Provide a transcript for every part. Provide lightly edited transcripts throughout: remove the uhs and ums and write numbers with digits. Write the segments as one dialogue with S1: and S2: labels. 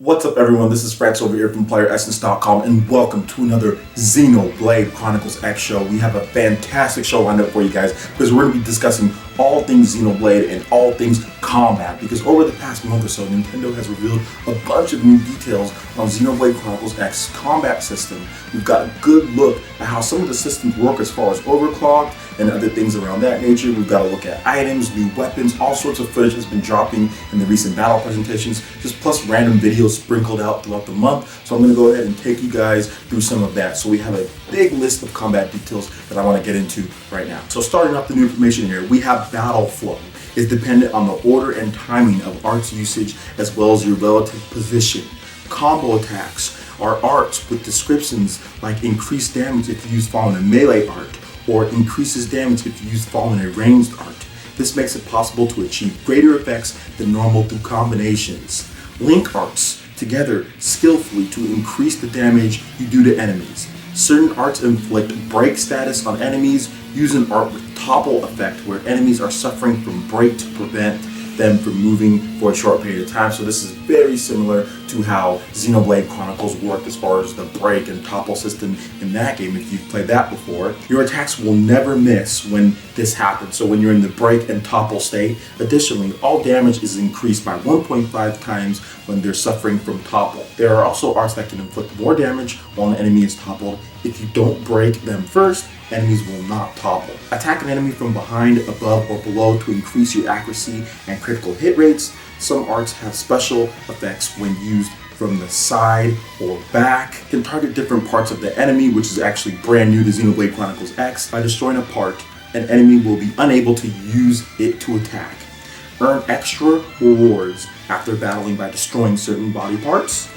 S1: What's up everyone, this is Franks over here from PlayerEssence.com and welcome to another Xenoblade Chronicles X Show. We have a fantastic show lined up for you guys because we're going to be discussing all things Xenoblade and all things combat, because over the past month or so Nintendo has revealed a bunch of new details on Xenoblade Chronicles X combat system. We've got a good look at how some of the systems work as far as overclock and other things around that nature. We've got a look at items, new weapons, all sorts of footage has been dropping in the recent battle presentations, just plus random videos sprinkled out throughout the month. So I'm going to go ahead and take you guys through some of that. So we have a big list of combat details that I want to get into right now. So starting off the new information here, we have battle flow. It's dependent on the order and timing of arts usage as well as your relative position. Combo attacks are arts with descriptions like increased damage if you use fall in a melee art, or increases damage if you use fall in a ranged art. This makes it possible to achieve greater effects than normal through combinations. Link arts together skillfully to increase the damage you do to enemies. Certain arts inflict break status on enemies. Use an art with Topple effect where enemies are suffering from break to prevent them from moving for a short period of time. So this is very similar to how Xenoblade Chronicles worked as far as the break and Topple system in that game. If you've played that before, your attacks will never miss when this happens. So when you're in the break and Topple state, additionally, all damage is increased by 1.5 times when they're suffering from Topple. There are also arts that can inflict more damage while an enemy is toppled. If you don't break them first, enemies will not topple. Attack an enemy from behind, above, or below to increase your accuracy and critical hit rates. Some arts have special effects when used from the side or back. Can target different parts of the enemy, which is actually brand new to Xenoblade Chronicles X. By destroying a part, an enemy will be unable to use it to attack. Earn extra rewards after battling by destroying certain body parts.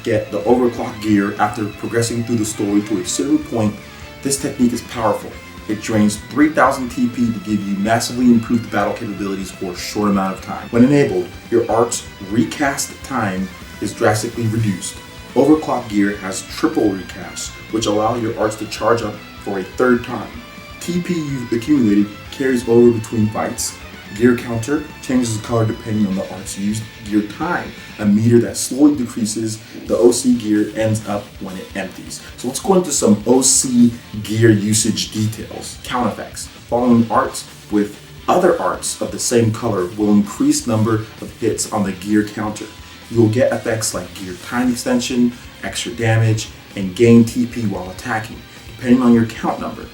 S1: Get the Overclock Gear after progressing through the story to a certain point. This technique is powerful. It drains 3000 TP to give you massively improved battle capabilities for a short amount of time. When enabled, your art's recast time is drastically reduced. Overclock Gear has triple recast, which allow your arts to charge up for a third time. TP you've accumulated carries over between fights. Gear counter changes the color depending on the arts used. Gear time, a meter that slowly decreases. The OC gear ends up when it empties. So let's go into some OC gear usage details. Count effects. Following arts with other arts of the same color will increase number of hits on the gear counter. You will get effects like gear time extension, extra damage, and gain TP while attacking, depending on your count number.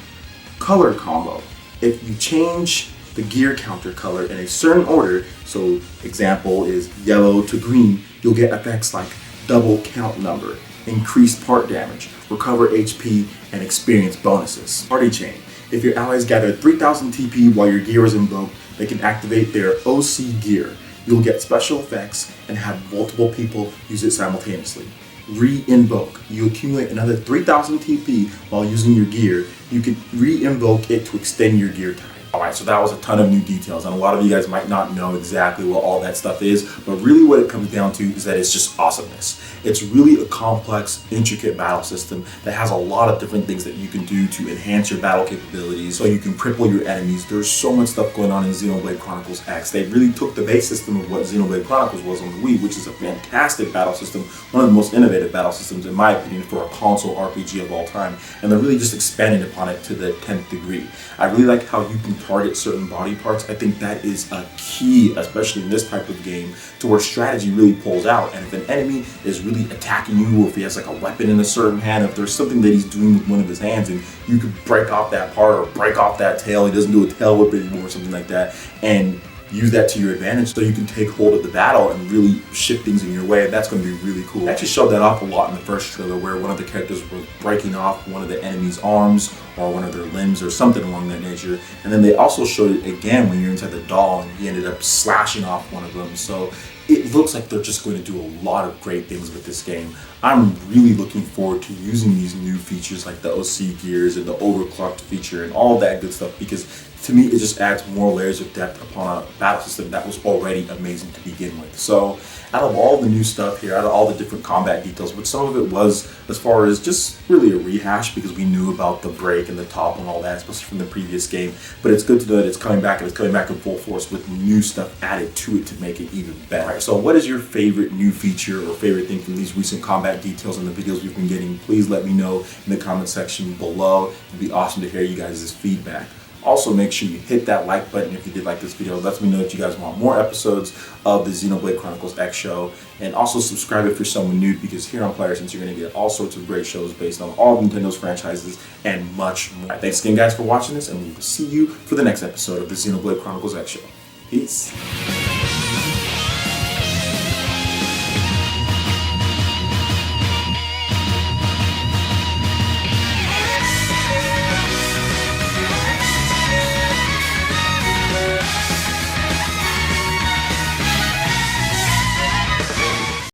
S1: Color combo. If you change the gear counter color in a certain order, so example is yellow to green, you'll get effects like double count number, increased part damage, recover HP, and experience bonuses. Party chain. If your allies gather 3000 TP while your gear is invoked, they can activate their OC gear. You'll get special effects and have multiple people use it simultaneously. Re-invoke. You accumulate another 3000 TP while using your gear. You can re-invoke it to extend your gear time. Alright, so that was a ton of new details, and a lot of you guys might not know exactly what all that stuff is, but really what it comes down to is that it's just awesomeness. It's really a complex, intricate battle system that has a lot of different things that you can do to enhance your battle capabilities, so you can cripple your enemies. There's so much stuff going on in Xenoblade Chronicles X. They really took the base system of what Xenoblade Chronicles was on the Wii, which is a fantastic battle system, one of the most innovative battle systems in my opinion for a console RPG of all time, and they're really just expanding upon it to the 10th degree. I really like how you can target certain body parts. I think that is a key, especially in this type of game, to where strategy really pulls out. And if an enemy is really attacking you, or if he has like a weapon in a certain hand, if there's something that he's doing with one of his hands and you could break off that part or break off that tail, he doesn't do a tail whip anymore or something like that, and use that to your advantage so you can take hold of the battle and really shift things in your way, and that's going to be really cool. They actually showed that off a lot in the first trailer where one of the characters was breaking off one of the enemy's arms or one of their limbs or something along that nature, and then they also showed it again when you're inside the doll and he ended up slashing off one of them. So it looks like they're just going to do a lot of great things with this game. I'm really looking forward to using these new features like the OC gears and the overclocked feature and all that good stuff, because to me it just adds more layers of depth upon a battle system that was already amazing to begin with. So out of all the new stuff here, out of all the different combat details, which some of it was as far as just really a rehash because we knew about the break and the top and all that, especially from the previous game, but it's good to know that it's coming back, and it's coming back in full force with new stuff added to it to make it even better. Alright, so what is your favorite new feature or favorite thing from these recent combat details and the videos we've been getting? Please let me know in the comment section below. It'd be awesome to hear you guys' feedback. Also, make sure you hit that like button if you did like this video. It lets me know that you guys want more episodes of the Xenoblade Chronicles X Show. And also subscribe if you're someone new, because here on PlayerEssence you're going to get all sorts of great shows based on all of Nintendo's franchises and much more. Right, thanks again guys for watching this, and we will see you for the next episode of the Xenoblade Chronicles X Show. Peace.